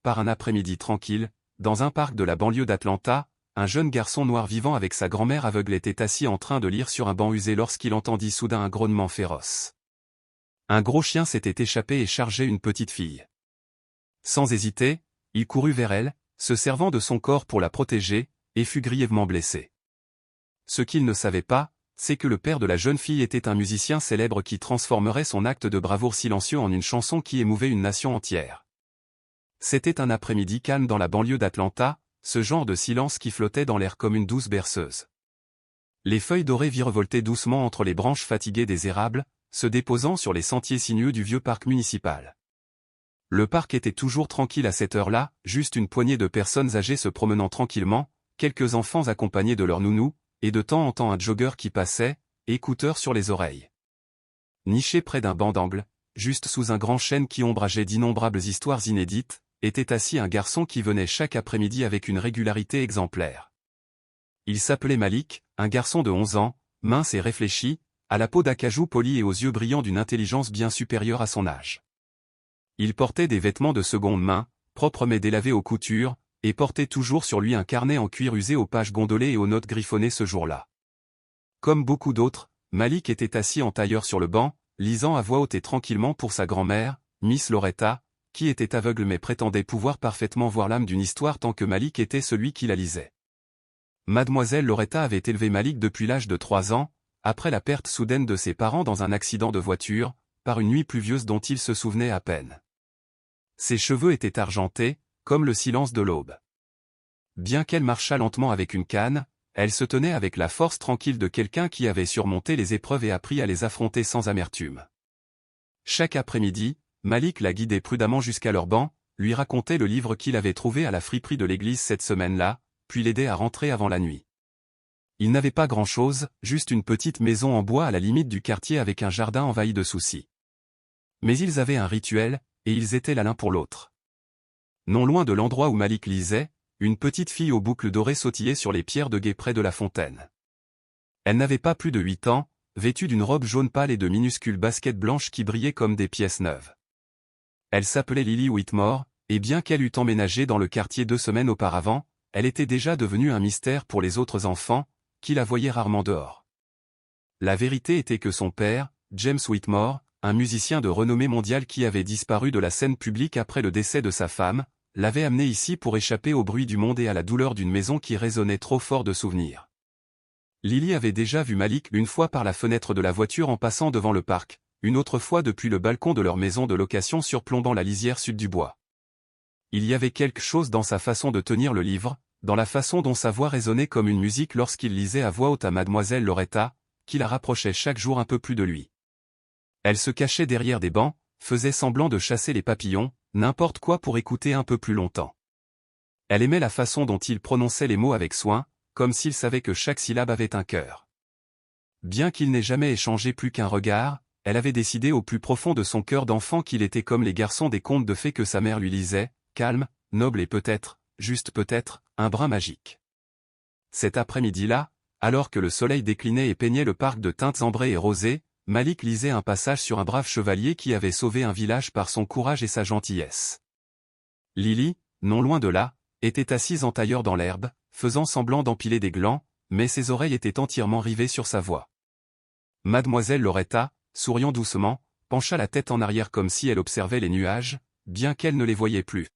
par un après-midi tranquille, dans un parc de la banlieue d'Atlanta, un jeune garçon noir vivant avec sa grand-mère aveugle était assis en train de lire sur un banc usé lorsqu'il entendit soudain un grognement féroce. Un gros chien s'était échappé et chargeait une petite fille. Sans hésiter, il courut vers elle, se servant de son corps pour la protéger, et fut grièvement blessé. Ce qu'il ne savait pas, c'est que le père de la jeune fille était un musicien célèbre qui transformerait son acte de bravoure silencieux en une chanson qui émouvait une nation entière. C'était un après-midi calme dans la banlieue d'Atlanta, ce genre de silence qui flottait dans l'air comme une douce berceuse. Les feuilles dorées virevoltaient doucement entre les branches fatiguées des érables, se déposant sur les sentiers sinueux du vieux parc municipal. Le parc était toujours tranquille à cette heure-là, juste une poignée de personnes âgées se promenant tranquillement, quelques enfants accompagnés de leurs nounous, et de temps en temps un jogger qui passait, écouteurs sur les oreilles. Niché près d'un banc d'angle, juste sous un grand chêne qui ombrageait d'innombrables histoires inédites, était assis un garçon qui venait chaque après-midi avec une régularité exemplaire. Il s'appelait Malik, un garçon de 11 ans, mince et réfléchi, à la peau d'acajou polie et aux yeux brillants d'une intelligence bien supérieure à son âge. Il portait des vêtements de seconde main, propres mais délavés aux coutures, et portait toujours sur lui un carnet en cuir usé aux pages gondolées et aux notes griffonnées ce jour-là. Comme beaucoup d'autres, Malik était assis en tailleur sur le banc, lisant à voix haute et tranquillement pour sa grand-mère, Miss Loretta, qui était aveugle mais prétendait pouvoir parfaitement voir l'âme d'une histoire tant que Malik était celui qui la lisait. Mademoiselle Loretta avait élevé Malik depuis l'âge de 3 ans, après la perte soudaine de ses parents dans un accident de voiture, par une nuit pluvieuse dont il se souvenait à peine. Ses cheveux étaient argentés, comme le silence de l'aube. Bien qu'elle marchât lentement avec une canne, elle se tenait avec la force tranquille de quelqu'un qui avait surmonté les épreuves et appris à les affronter sans amertume. Chaque après-midi, Malik la guidait prudemment jusqu'à leur banc, lui racontait le livre qu'il avait trouvé à la friperie de l'église cette semaine-là, puis l'aidait à rentrer avant la nuit. Il n'avait pas grand-chose, juste une petite maison en bois à la limite du quartier avec un jardin envahi de soucis. Mais ils avaient un rituel, et ils étaient là l'un pour l'autre. Non loin de l'endroit où Malik lisait, une petite fille aux boucles dorées sautillait sur les pierres de guet près de la fontaine. Elle n'avait pas plus de 8 ans, vêtue d'une robe jaune pâle et de minuscules baskets blanches qui brillaient comme des pièces neuves. Elle s'appelait Lily Whitmore, et bien qu'elle eût emménagé dans le quartier 2 semaines auparavant, elle était déjà devenue un mystère pour les autres enfants, qui la voyaient rarement dehors. La vérité était que son père, James Whitmore, un musicien de renommée mondiale qui avait disparu de la scène publique après le décès de sa femme, l'avait amené ici pour échapper au bruit du monde et à la douleur d'une maison qui résonnait trop fort de souvenirs. Lily avait déjà vu Malik une fois par la fenêtre de la voiture en passant devant le parc, une autre fois depuis le balcon de leur maison de location surplombant la lisière sud du bois. Il y avait quelque chose dans sa façon de tenir le livre, dans la façon dont sa voix résonnait comme une musique lorsqu'il lisait à voix haute à Mademoiselle Loretta, qui la rapprochait chaque jour un peu plus de lui. Elle se cachait derrière des bancs, faisait semblant de chasser les papillons, n'importe quoi pour écouter un peu plus longtemps. Elle aimait la façon dont il prononçait les mots avec soin, comme s'il savait que chaque syllabe avait un cœur. Bien qu'il n'ait jamais échangé plus qu'un regard, elle avait décidé au plus profond de son cœur d'enfant qu'il était comme les garçons des contes de fées que sa mère lui lisait, calme, noble et peut-être, juste peut-être, un brin magique. Cet après-midi-là, alors que le soleil déclinait et peignait le parc de teintes ambrées et rosées, Malik lisait un passage sur un brave chevalier qui avait sauvé un village par son courage et sa gentillesse. Lily, non loin de là, était assise en tailleur dans l'herbe, faisant semblant d'empiler des glands, mais ses oreilles étaient entièrement rivées sur sa voix. Mademoiselle Loretta, souriant doucement, pencha la tête en arrière comme si elle observait les nuages, bien qu'elle ne les voyait plus.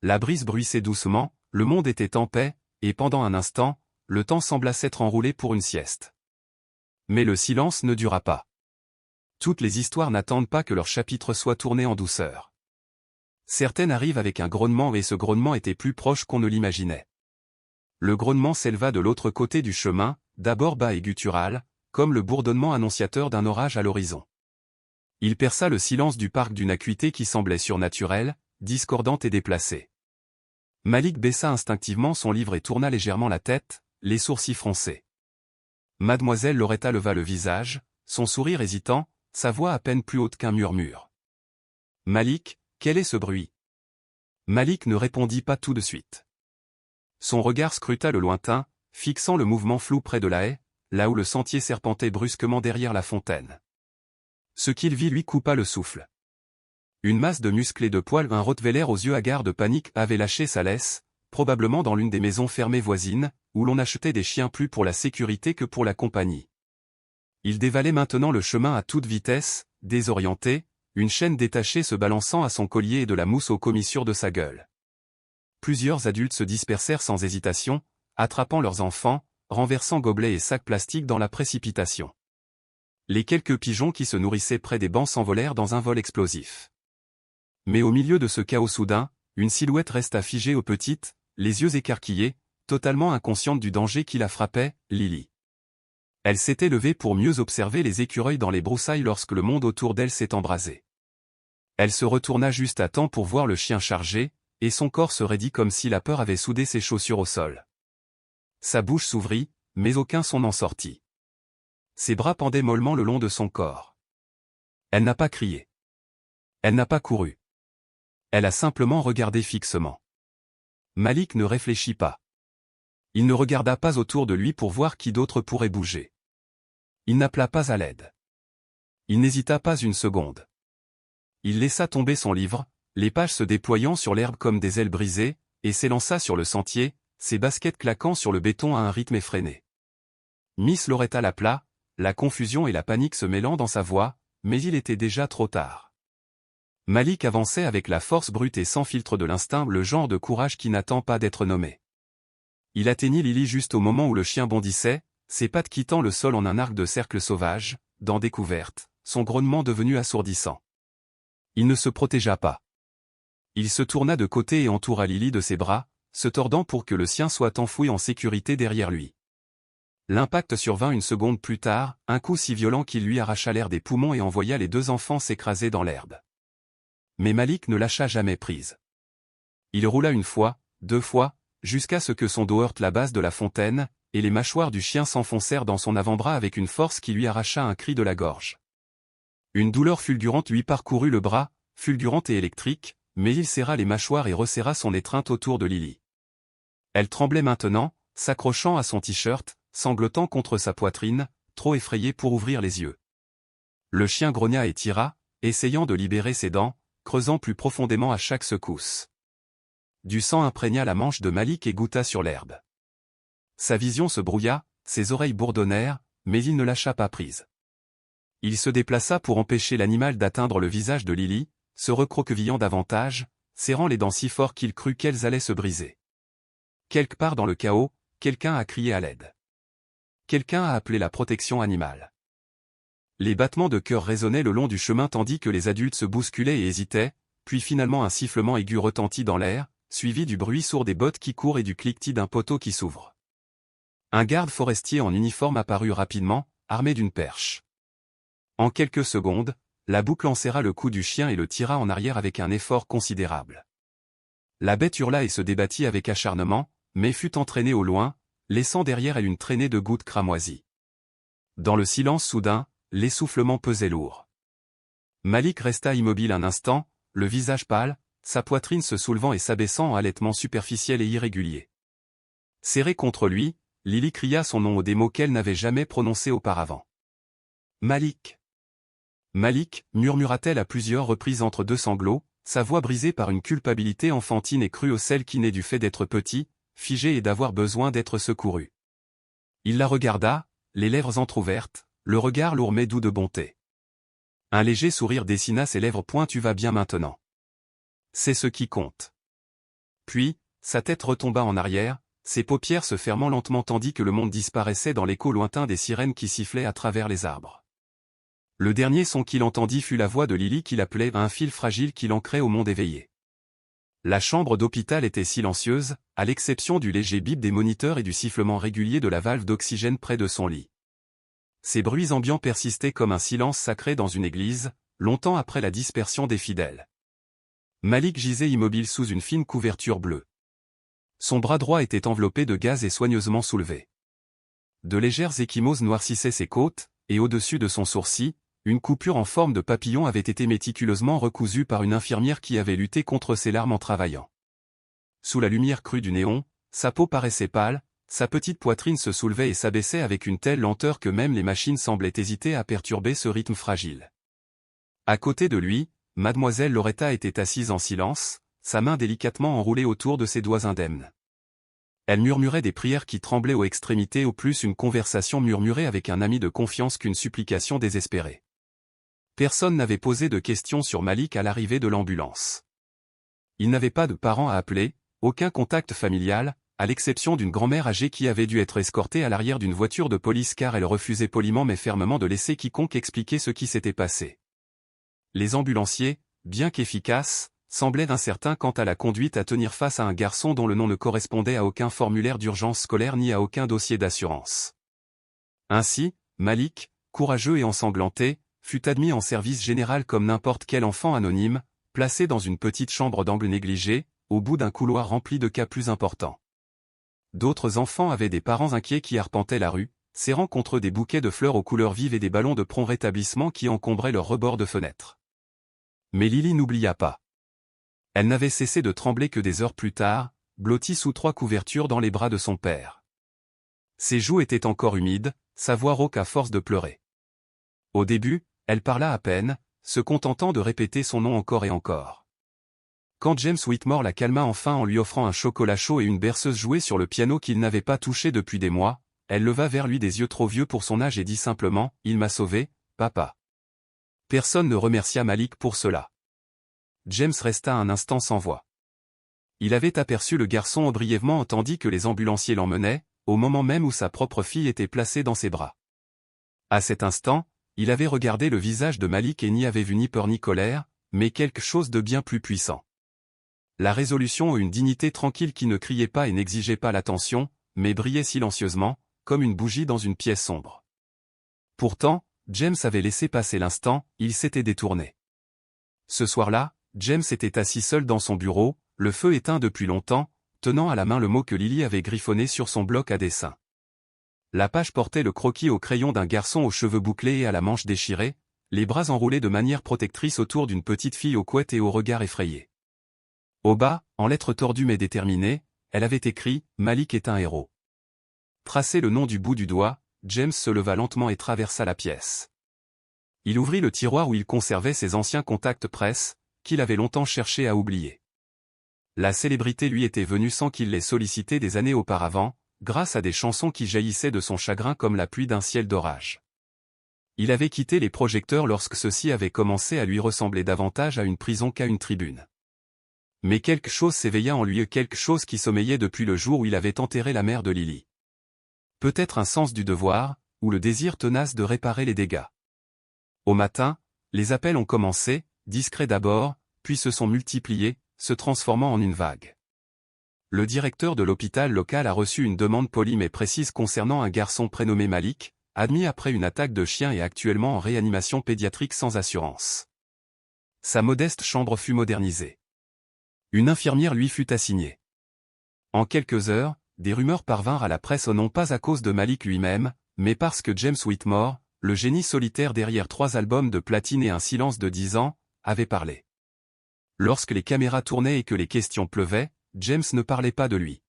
La brise bruissait doucement, le monde était en paix, et pendant un instant, le temps sembla s'être enroulé pour une sieste. Mais le silence ne dura pas. Toutes les histoires n'attendent pas que leur chapitre soit tourné en douceur. Certaines arrivent avec un grognement et ce grognement était plus proche qu'on ne l'imaginait. Le grognement s'éleva de l'autre côté du chemin, d'abord bas et guttural, comme le bourdonnement annonciateur d'un orage à l'horizon. Il perça le silence du parc d'une acuité qui semblait surnaturelle, discordante et déplacée. Malik baissa instinctivement son livre et tourna légèrement la tête, les sourcils froncés. Mademoiselle Loretta leva le visage, son sourire hésitant, sa voix à peine plus haute qu'un murmure. « Malik, quel est ce bruit ?» Malik ne répondit pas tout de suite. Son regard scruta le lointain, fixant le mouvement flou près de la haie, là où le sentier serpentait brusquement derrière la fontaine. Ce qu'il vit lui coupa le souffle. Une masse de muscles et de poils, un Rottweiler aux yeux hagards de panique avait lâché sa laisse, probablement dans l'une des maisons fermées voisines, où l'on achetait des chiens plus pour la sécurité que pour la compagnie. Il dévalait maintenant le chemin à toute vitesse, désorienté, une chaîne détachée se balançant à son collier et de la mousse aux commissures de sa gueule. Plusieurs adultes se dispersèrent sans hésitation, attrapant leurs enfants, renversant gobelets et sacs plastiques dans la précipitation. Les quelques pigeons qui se nourrissaient près des bancs s'envolèrent dans un vol explosif. Mais au milieu de ce chaos soudain, une silhouette resta figée aux petites, les yeux écarquillés, totalement inconsciente du danger qui la frappait, Lily. Elle s'était levée pour mieux observer les écureuils dans les broussailles lorsque le monde autour d'elle s'est embrasé. Elle se retourna juste à temps pour voir le chien chargé, et son corps se raidit comme si la peur avait soudé ses chaussures au sol. Sa bouche s'ouvrit, mais aucun son n'en sortit. Ses bras pendaient mollement le long de son corps. Elle n'a pas crié. Elle n'a pas couru. Elle a simplement regardé fixement. Malik ne réfléchit pas. Il ne regarda pas autour de lui pour voir qui d'autre pourrait bouger. Il n'appela pas à l'aide. Il n'hésita pas une seconde. Il laissa tomber son livre, les pages se déployant sur l'herbe comme des ailes brisées, et s'élança sur le sentier, ses baskets claquant sur le béton à un rythme effréné. Miss Loretta l'appela, la confusion et la panique se mêlant dans sa voix, mais il était déjà trop tard. Malik avançait avec la force brute et sans filtre de l'instinct, le genre de courage qui n'attend pas d'être nommé. Il atteignit Lily juste au moment où le chien bondissait, ses pattes quittant le sol en un arc de cercle sauvage, dents découvertes, son grognement devenu assourdissant. Il ne se protégea pas. Il se tourna de côté et entoura Lily de ses bras, se tordant pour que le sien soit enfoui en sécurité derrière lui. L'impact survint une seconde plus tard, un coup si violent qu'il lui arracha l'air des poumons et envoya les deux enfants s'écraser dans l'herbe. Mais Malik ne lâcha jamais prise. Il roula une fois, deux fois, jusqu'à ce que son dos heurte la base de la fontaine, et les mâchoires du chien s'enfoncèrent dans son avant-bras avec une force qui lui arracha un cri de la gorge. Une douleur fulgurante lui parcourut le bras, fulgurante et électrique, mais il serra les mâchoires et resserra son étreinte autour de Lily. Elle tremblait maintenant, s'accrochant à son t-shirt, sanglotant contre sa poitrine, trop effrayée pour ouvrir les yeux. Le chien grogna et tira, essayant de libérer ses dents, creusant plus profondément à chaque secousse. Du sang imprégna la manche de Malik et goûta sur l'herbe. Sa vision se brouilla, ses oreilles bourdonnèrent, mais il ne lâcha pas prise. Il se déplaça pour empêcher l'animal d'atteindre le visage de Lily, se recroquevillant davantage, serrant les dents si fort qu'il crut qu'elles allaient se briser. Quelque part dans le chaos, quelqu'un a crié à l'aide. Quelqu'un a appelé la protection animale. Les battements de cœur résonnaient le long du chemin tandis que les adultes se bousculaient et hésitaient, puis finalement un sifflement aigu retentit dans l'air, suivi du bruit sourd des bottes qui courent et du cliquetis d'un poteau qui s'ouvre. Un garde forestier en uniforme apparut rapidement, armé d'une perche. En quelques secondes, la boucle enserra le cou du chien et le tira en arrière avec un effort considérable. La bête hurla et se débattit avec acharnement, mais fut entraînée au loin, laissant derrière elle une traînée de gouttes cramoisies. Dans le silence soudain, l'essoufflement pesait lourd. Malik resta immobile un instant, le visage pâle, sa poitrine se soulevant et s'abaissant en halètement superficiel et irrégulier. Serrée contre lui, Lily cria son nom aux des mots qu'elle n'avait jamais prononcés auparavant. « Malik !» « Malik !» murmura-t-elle à plusieurs reprises entre deux sanglots, sa voix brisée par une culpabilité enfantine et crue, celle qui naît du fait d'être petit, figé et d'avoir besoin d'être secouru. Il la regarda, les lèvres entr'ouvertes, le regard lourd mais doux de bonté. Un léger sourire dessina ses lèvres. « Tu vas bien maintenant. C'est ce qui compte. » Puis, sa tête retomba en arrière, ses paupières se fermant lentement tandis que le monde disparaissait dans l'écho lointain des sirènes qui sifflaient à travers les arbres. Le dernier son qu'il entendit fut la voix de Lily qui l'appelait à un fil fragile qui l'ancrait au monde éveillé. La chambre d'hôpital était silencieuse, à l'exception du léger bip des moniteurs et du sifflement régulier de la valve d'oxygène près de son lit. Ces bruits ambiants persistaient comme un silence sacré dans une église, longtemps après la dispersion des fidèles. Malik gisait immobile sous une fine couverture bleue. Son bras droit était enveloppé de gaz et soigneusement soulevé. De légères ecchymoses noircissaient ses côtes, et au-dessus de son sourcil, une coupure en forme de papillon avait été méticuleusement recousue par une infirmière qui avait lutté contre ses larmes en travaillant. Sous la lumière crue du néon, sa peau paraissait pâle, sa petite poitrine se soulevait et s'abaissait avec une telle lenteur que même les machines semblaient hésiter à perturber ce rythme fragile. À côté de lui, Mademoiselle Loretta était assise en silence, sa main délicatement enroulée autour de ses doigts indemnes. Elle murmurait des prières qui tremblaient aux extrémités, au plus une conversation murmurée avec un ami de confiance qu'une supplication désespérée. Personne n'avait posé de questions sur Malik à l'arrivée de l'ambulance. Il n'avait pas de parents à appeler, aucun contact familial, à l'exception d'une grand-mère âgée qui avait dû être escortée à l'arrière d'une voiture de police car elle refusait poliment mais fermement de laisser quiconque expliquer ce qui s'était passé. Les ambulanciers, bien qu'efficaces, semblaient incertains quant à la conduite à tenir face à un garçon dont le nom ne correspondait à aucun formulaire d'urgence scolaire ni à aucun dossier d'assurance. Ainsi, Malik, courageux et ensanglanté, fut admis en service général comme n'importe quel enfant anonyme, placé dans une petite chambre d'angle négligée, au bout d'un couloir rempli de cas plus importants. D'autres enfants avaient des parents inquiets qui arpentaient la rue, serrant contre eux des bouquets de fleurs aux couleurs vives et des ballons de prompt rétablissement qui encombraient leurs rebords de fenêtres. Mais Lily n'oublia pas. Elle n'avait cessé de trembler que des heures plus tard, blottie sous 3 couvertures dans les bras de son père. Ses joues étaient encore humides, sa voix rauque à force de pleurer. Au début, elle parla à peine, se contentant de répéter son nom encore et encore. Quand James Whitmore la calma enfin en lui offrant un chocolat chaud et une berceuse jouée sur le piano qu'il n'avait pas touché depuis des mois, elle leva vers lui des yeux trop vieux pour son âge et dit simplement « Il m'a sauvé, papa ». Personne ne remercia Malik pour cela. James resta un instant sans voix. Il avait aperçu le garçon brièvement tandis que les ambulanciers l'emmenaient, au moment même où sa propre fille était placée dans ses bras. À cet instant, il avait regardé le visage de Malik et n'y avait vu ni peur ni colère, mais quelque chose de bien plus puissant. La résolution et une dignité tranquille qui ne criait pas et n'exigeait pas l'attention, mais brillait silencieusement, comme une bougie dans une pièce sombre. Pourtant, James avait laissé passer l'instant, il s'était détourné. Ce soir-là, James était assis seul dans son bureau, le feu éteint depuis longtemps, tenant à la main le mot que Lily avait griffonné sur son bloc à dessin. La page portait le croquis au crayon d'un garçon aux cheveux bouclés et à la manche déchirée, les bras enroulés de manière protectrice autour d'une petite fille aux couettes et au regard effrayé. Au bas, en lettres tordues mais déterminées, elle avait écrit « Malik est un héros ». Tracé le nom du bout du doigt, James se leva lentement et traversa la pièce. Il ouvrit le tiroir où il conservait ses anciens contacts presse, qu'il avait longtemps cherché à oublier. La célébrité lui était venue sans qu'il l'ait sollicité des années auparavant, grâce à des chansons qui jaillissaient de son chagrin comme la pluie d'un ciel d'orage. Il avait quitté les projecteurs lorsque ceux-ci avaient commencé à lui ressembler davantage à une prison qu'à une tribune. Mais quelque chose s'éveilla en lui, quelque chose qui sommeillait depuis le jour où il avait enterré la mère de Lily. Peut-être un sens du devoir, ou le désir tenace de réparer les dégâts. Au matin, les appels ont commencé, discrets d'abord, puis se sont multipliés, se transformant en une vague. Le directeur de l'hôpital local a reçu une demande polie mais précise concernant un garçon prénommé Malik, admis après une attaque de chien et actuellement en réanimation pédiatrique sans assurance. Sa modeste chambre fut modernisée. Une infirmière lui fut assignée. En quelques heures, des rumeurs parvinrent à la presse non pas à cause de Malik lui-même, mais parce que James Whitmore, le génie solitaire derrière 3 albums de platine et un silence de 10 ans, avait parlé. Lorsque les caméras tournaient et que les questions pleuvaient, James ne parlait pas de lui.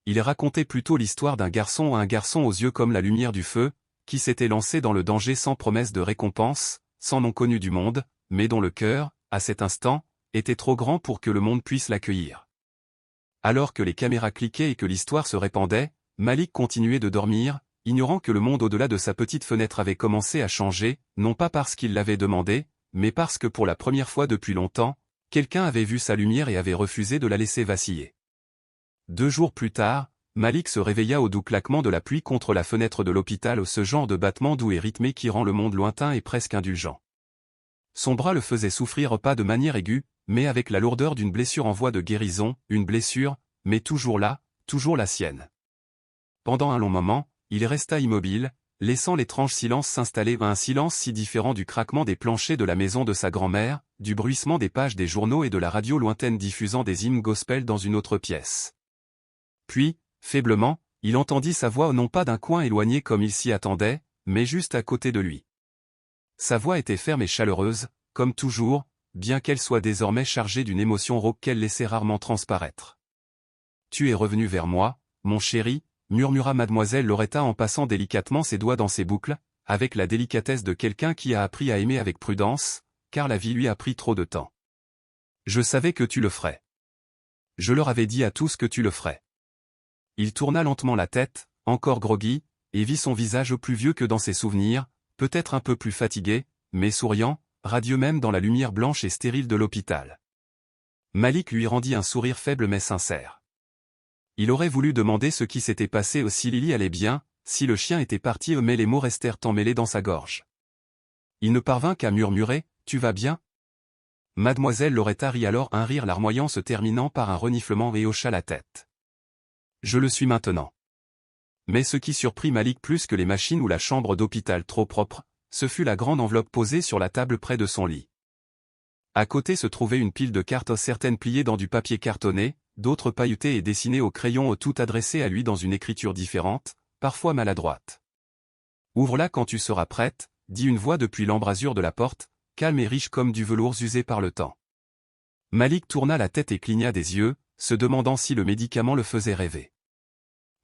Il racontait plutôt l'histoire d'un garçon à un garçon aux yeux comme la lumière du feu, qui s'était lancé dans le danger sans promesse de récompense, sans nom connu du monde, mais dont le cœur, à cet instant, était trop grand pour que le monde puisse l'accueillir. Alors que les caméras cliquaient et que l'histoire se répandait, Malik continuait de dormir, ignorant que le monde au-delà de sa petite fenêtre avait commencé à changer, non pas parce qu'il l'avait demandé, mais parce que pour la première fois depuis longtemps, quelqu'un avait vu sa lumière et avait refusé de la laisser vaciller. 2 jours plus tard, Malik se réveilla au doux claquement de la pluie contre la fenêtre de l'hôpital, ce genre de battement doux et rythmé qui rend le monde lointain et presque indulgent. Son bras le faisait souffrir pas de manière aiguë, mais avec la lourdeur d'une blessure en voie de guérison, une blessure, mais toujours là, toujours la sienne. Pendant un long moment, il resta immobile, laissant l'étrange silence s'installer, un silence si différent du craquement des planchers de la maison de sa grand-mère, du bruissement des pages des journaux et de la radio lointaine diffusant des hymnes gospel dans une autre pièce. Puis, faiblement, il entendit sa voix non pas d'un coin éloigné comme il s'y attendait, mais juste à côté de lui. Sa voix était ferme et chaleureuse, comme toujours, bien qu'elle soit désormais chargée d'une émotion rauque qu'elle laissait rarement transparaître. « Tu es revenu vers moi, mon chéri », murmura mademoiselle Loretta en passant délicatement ses doigts dans ses boucles, avec la délicatesse de quelqu'un qui a appris à aimer avec prudence, car la vie lui a pris trop de temps. Je savais que tu le ferais. Je leur avais dit à tous que tu le ferais. Il tourna lentement la tête, encore groggy, et vit son visage plus vieux que dans ses souvenirs, peut-être un peu plus fatigué, mais souriant, radieux même dans la lumière blanche et stérile de l'hôpital. Malik lui rendit un sourire faible mais sincère. Il aurait voulu demander ce qui s'était passé si Lily allait bien, si le chien était parti mais les mots restèrent emmêlés dans sa gorge. Il ne parvint qu'à murmurer « Tu vas bien ?» Mademoiselle Loretta rit alors un rire larmoyant se terminant par un reniflement et hocha la tête. « Je le suis maintenant. » Mais ce qui surprit Malik plus que les machines ou la chambre d'hôpital trop propre, ce fut la grande enveloppe posée sur la table près de son lit. À côté se trouvait une pile de cartes, certaines pliées dans du papier cartonné, d'autres pailletées et dessinées au crayon, tout adressées à lui dans une écriture différente, parfois maladroite. « Ouvre-la quand tu seras prête, » dit une voix depuis l'embrasure de la porte, calme et riche comme du velours usé par le temps. Malik tourna la tête et cligna des yeux, se demandant si le médicament le faisait rêver.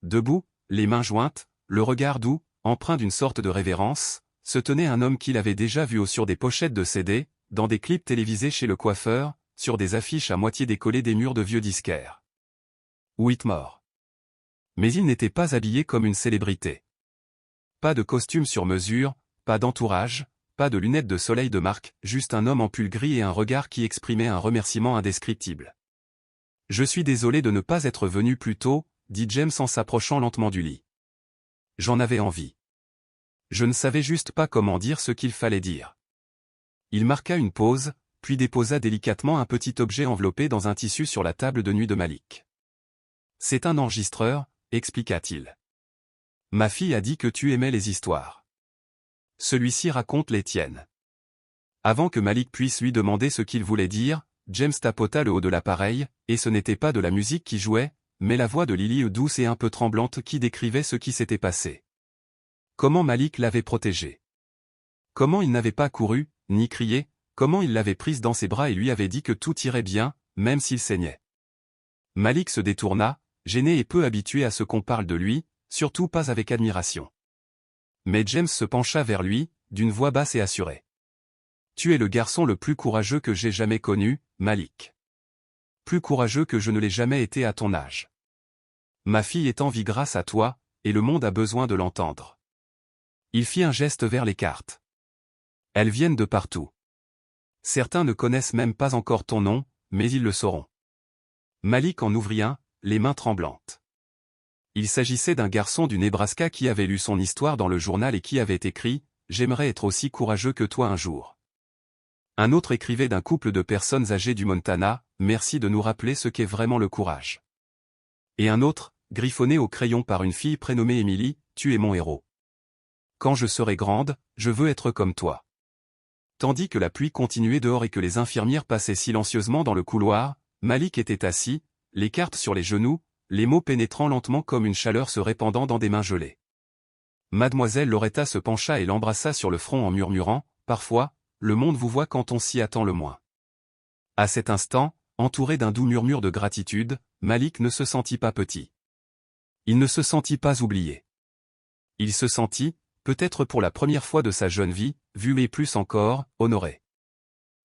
Debout, les mains jointes, le regard doux, empreint d'une sorte de révérence, se tenait un homme qu'il avait déjà vu sur des pochettes de CD, dans des clips télévisés chez le coiffeur, sur des affiches à moitié décollées des murs de vieux disquaires. Whitmore. Mais il n'était pas habillé comme une célébrité. Pas de costume sur mesure, pas d'entourage, pas de lunettes de soleil de marque, juste un homme en pull gris et un regard qui exprimait un remerciement indescriptible. « Je suis désolé de ne pas être venu plus tôt, » dit James en s'approchant lentement du lit. « J'en avais envie. Je ne savais juste pas comment dire ce qu'il fallait dire. » Il marqua une pause, puis déposa délicatement un petit objet enveloppé dans un tissu sur la table de nuit de Malik. « C'est un enregistreur, » expliqua-t-il. « Ma fille a dit que tu aimais les histoires. Celui-ci raconte les tiennes. » Avant que Malik puisse lui demander ce qu'il voulait dire, James tapota le haut de l'appareil, et ce n'était pas de la musique qui jouait, mais la voix de Lily douce et un peu tremblante qui décrivait ce qui s'était passé. Comment Malik l'avait protégée. Comment il n'avait pas couru, ni crié, comment il l'avait prise dans ses bras et lui avait dit que tout irait bien, même s'il saignait. Malik se détourna, gêné et peu habitué à ce qu'on parle de lui, surtout pas avec admiration. Mais James se pencha vers lui, d'une voix basse et assurée. « Tu es le garçon le plus courageux que j'ai jamais connu, Malik. Plus courageux que je ne l'ai jamais été à ton âge. Ma fille est en vie grâce à toi, et le monde a besoin de l'entendre. » Il fit un geste vers les cartes. « Elles viennent de partout. Certains ne connaissent même pas encore ton nom, mais ils le sauront. » Malik en ouvrit un, les mains tremblantes. Il s'agissait d'un garçon du Nebraska qui avait lu son histoire dans le journal et qui avait écrit « J'aimerais être aussi courageux que toi un jour. » Un autre écrivait d'un couple de personnes âgées du Montana, « Merci de nous rappeler ce qu'est vraiment le courage. » Et un autre, griffonné au crayon par une fille prénommée Emily, « Tu es mon héros. Quand je serai grande, je veux être comme toi. » Tandis que la pluie continuait dehors et que les infirmières passaient silencieusement dans le couloir, Malik était assis, les cartes sur les genoux, les mots pénétrant lentement comme une chaleur se répandant dans des mains gelées. Mademoiselle Loretta se pencha et l'embrassa sur le front en murmurant « Parfois, le monde vous voit quand on s'y attend le moins. » À cet instant, entouré d'un doux murmure de gratitude, Malik ne se sentit pas petit. Il ne se sentit pas oublié. Il se sentit, peut-être pour la première fois de sa jeune vie, vu et plus encore, honoré.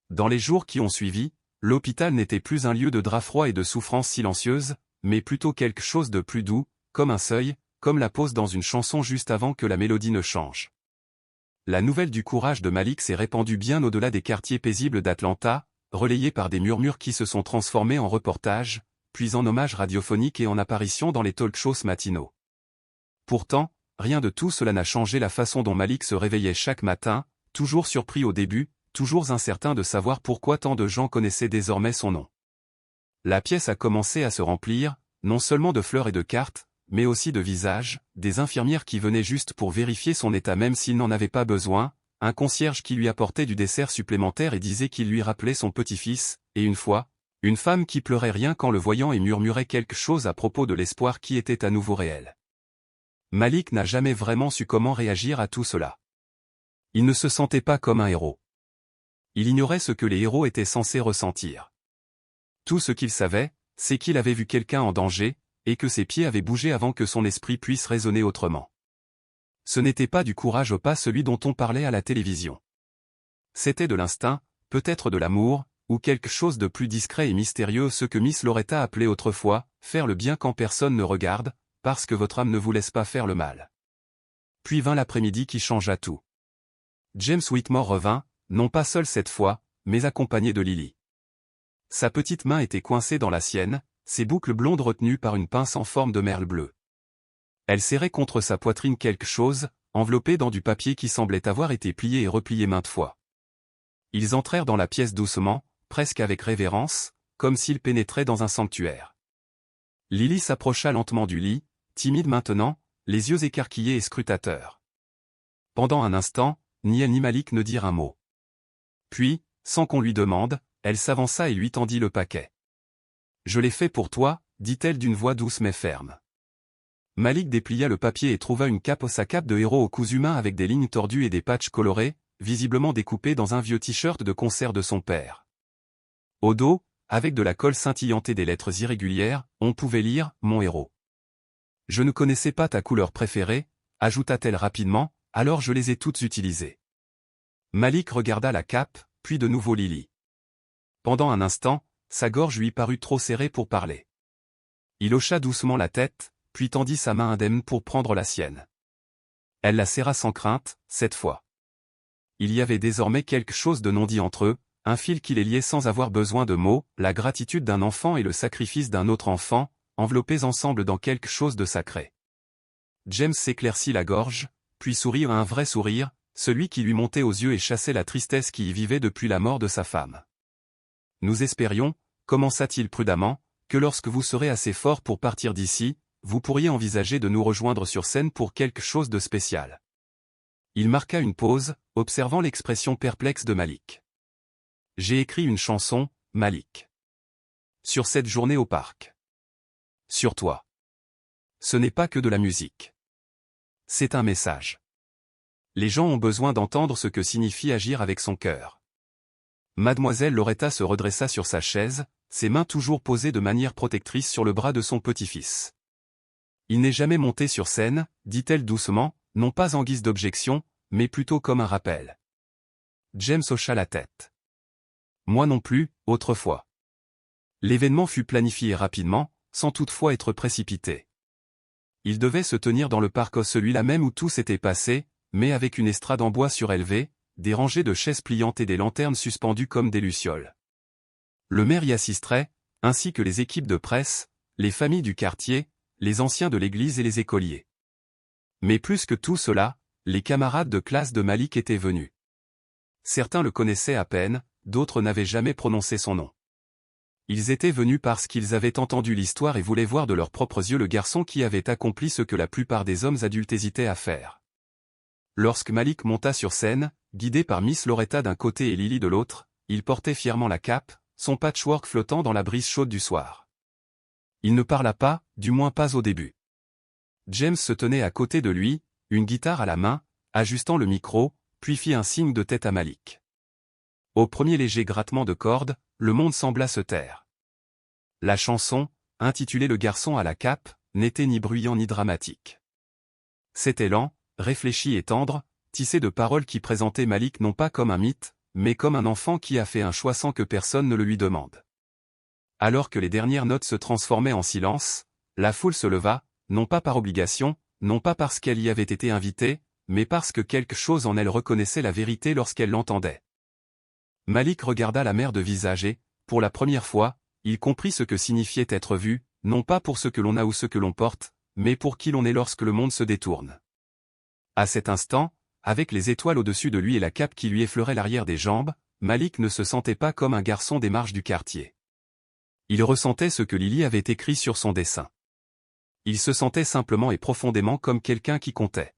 Dans les jours qui ont suivi, l'hôpital n'était plus un lieu de drap froid et de souffrance silencieuse, mais plutôt quelque chose de plus doux, comme un seuil, comme la pause dans une chanson juste avant que la mélodie ne change. La nouvelle du courage de Malik s'est répandue bien au-delà des quartiers paisibles d'Atlanta, relayée par des murmures qui se sont transformés en reportages, puis en hommages radiophoniques et en apparitions dans les talk-shows matinaux. Pourtant, rien de tout cela n'a changé la façon dont Malik se réveillait chaque matin, toujours surpris au début, toujours incertain de savoir pourquoi tant de gens connaissaient désormais son nom. La pièce a commencé à se remplir, non seulement de fleurs et de cartes, mais aussi de visages, des infirmières qui venaient juste pour vérifier son état même s'il n'en avait pas besoin, un concierge qui lui apportait du dessert supplémentaire et disait qu'il lui rappelait son petit-fils, et une fois, une femme qui pleurait rien qu'en le voyant et murmurait quelque chose à propos de l'espoir qui était à nouveau réel. Malik n'a jamais vraiment su comment réagir à tout cela. Il ne se sentait pas comme un héros. Il ignorait ce que les héros étaient censés ressentir. Tout ce qu'il savait, c'est qu'il avait vu quelqu'un en danger, et que ses pieds avaient bougé avant que son esprit puisse raisonner autrement. Ce n'était pas du courage pas celui dont on parlait à la télévision. C'était de l'instinct, peut-être de l'amour, ou quelque chose de plus discret et mystérieux, ce que Miss Loretta appelait autrefois « faire le bien quand personne ne regarde », parce que votre âme ne vous laisse pas faire le mal. Puis vint l'après-midi qui changea tout. James Whitmore revint, non pas seul cette fois, mais accompagné de Lily. Sa petite main était coincée dans la sienne, ses boucles blondes retenues par une pince en forme de merle bleu. Elle serrait contre sa poitrine quelque chose, enveloppé dans du papier qui semblait avoir été plié et replié maintes fois. Ils entrèrent dans la pièce doucement, presque avec révérence, comme s'ils pénétraient dans un sanctuaire. Lily s'approcha lentement du lit, timide maintenant, les yeux écarquillés et scrutateurs. Pendant un instant, ni elle ni Malik ne dirent un mot. Puis, sans qu'on lui demande, elle s'avança et lui tendit le paquet. « Je l'ai fait pour toi », dit-elle d'une voix douce mais ferme. Malik déplia le papier et trouva sa cape de héros aux coups humains avec des lignes tordues et des patchs colorés, visiblement découpés dans un vieux t-shirt de concert de son père. Au dos, avec de la colle scintillante et des lettres irrégulières, on pouvait lire « Mon héros ». « Je ne connaissais pas ta couleur préférée », ajouta-t-elle rapidement, « alors je les ai toutes utilisées. » Malik regarda la cape, puis de nouveau Lily. Pendant un instant, sa gorge lui parut trop serrée pour parler. Il hocha doucement la tête, puis tendit sa main indemne pour prendre la sienne. Elle la serra sans crainte, cette fois. Il y avait désormais quelque chose de non dit entre eux, un fil qui les liait sans avoir besoin de mots, la gratitude d'un enfant et le sacrifice d'un autre enfant, enveloppés ensemble dans quelque chose de sacré. James s'éclaircit la gorge, puis sourit un vrai sourire, celui qui lui montait aux yeux et chassait la tristesse qui y vivait depuis la mort de sa femme. « Nous espérions, commença-t-il prudemment, que lorsque vous serez assez fort pour partir d'ici, vous pourriez envisager de nous rejoindre sur scène pour quelque chose de spécial. » Il marqua une pause, observant l'expression perplexe de Malik. « J'ai écrit une chanson, Malik. Sur cette journée au parc. Sur toi. Ce n'est pas que de la musique. C'est un message. Les gens ont besoin d'entendre ce que signifie agir avec son cœur. » Mademoiselle Loretta se redressa sur sa chaise, ses mains toujours posées de manière protectrice sur le bras de son petit-fils. « Il n'est jamais monté sur scène, dit-elle doucement, non pas en guise d'objection, mais plutôt comme un rappel. » James hocha la tête. « Moi non plus, autrefois. » L'événement fut planifié rapidement, sans toutefois être précipité. Il devait se tenir dans le parc, celui-là même où tout s'était passé, mais avec une estrade en bois surélevée, des rangées de chaises pliantes et des lanternes suspendues comme des lucioles. Le maire y assisterait, ainsi que les équipes de presse, les familles du quartier, les anciens de l'église et les écoliers. Mais plus que tout cela, les camarades de classe de Malik étaient venus. Certains le connaissaient à peine, d'autres n'avaient jamais prononcé son nom. Ils étaient venus parce qu'ils avaient entendu l'histoire et voulaient voir de leurs propres yeux le garçon qui avait accompli ce que la plupart des hommes adultes hésitaient à faire. Lorsque Malik monta sur scène, guidé par Miss Loretta d'un côté et Lily de l'autre, il portait fièrement la cape, son patchwork flottant dans la brise chaude du soir. Il ne parla pas, du moins pas au début. James se tenait à côté de lui, une guitare à la main, ajustant le micro, puis fit un signe de tête à Malik. Au premier léger grattement de cordes, le monde sembla se taire. La chanson, intitulée Le garçon à la cape, n'était ni bruyant ni dramatique. C'était lent, réfléchi et tendre, tissé de paroles qui présentaient Malik non pas comme un mythe, mais comme un enfant qui a fait un choix sans que personne ne le lui demande. Alors que les dernières notes se transformaient en silence, la foule se leva, non pas par obligation, non pas parce qu'elle y avait été invitée, mais parce que quelque chose en elle reconnaissait la vérité lorsqu'elle l'entendait. Malik regarda la mère de visage et, pour la première fois, il comprit ce que signifiait être vu, non pas pour ce que l'on a ou ce que l'on porte, mais pour qui l'on est lorsque le monde se détourne. À cet instant, avec les étoiles au-dessus de lui et la cape qui lui effleurait l'arrière des jambes, Malik ne se sentait pas comme un garçon des marges du quartier. Il ressentait ce que Lily avait écrit sur son dessin. Il se sentait simplement et profondément comme quelqu'un qui comptait.